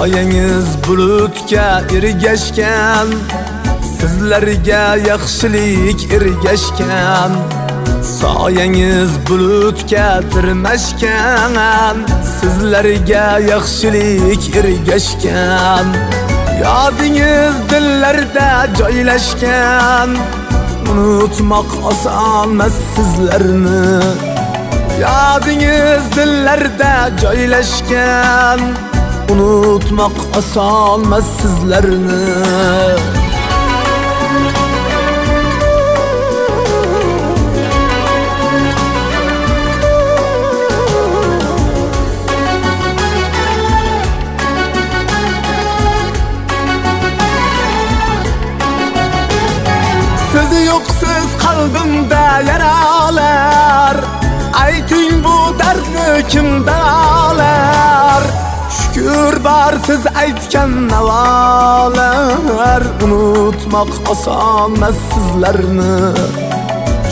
Soyangiz bulutga ergashgan, sizlarga yaxshilik ergashgan. Soyangiz bulutga tirmashgan, sizlarga yaxshilik ergashgan. Yodingiz dillarda joylashgan, unutmoq osonmas sizlarni. Yodingiz dillarda joylashgan, unutmoq osonmas sizlarni. Siz yo'qsiz qalbimda yaralar, ayting bu dardni kim davolar? Şükür bar siz aytgan navolar, unutmoq osonmas sizlarni.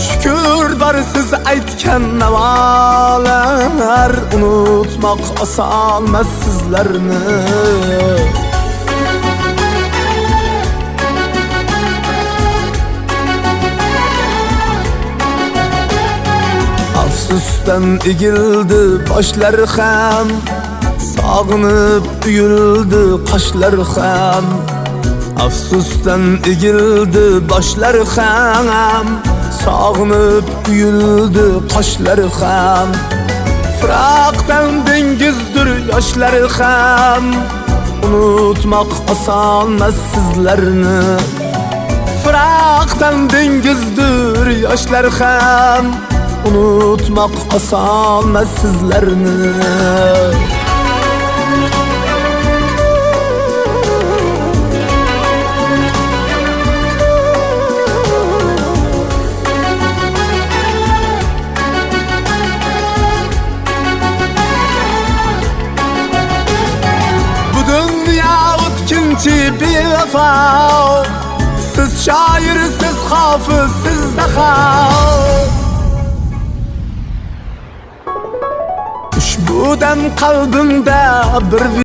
Şükür bar siz aytgan navolar, unutmoq osonmas sizlarni. Afsusdan egildi boshlar ham, sog'inib uyuldi qoshlar ham. Afsusdan egildi boshlar ham, sog'inib uyuldi qoshlar ham. Firoqdan dengizdir yoshlar ham, unutmoq osonmas sizlarni. Firoqdan dengizdir yoshlar ham, unutmoq osonmas sizlarni. Bu dünya o'tkinchi bevafo, siz shoir, siz hofiz, siz daho. Ushbu dam qalbimda bir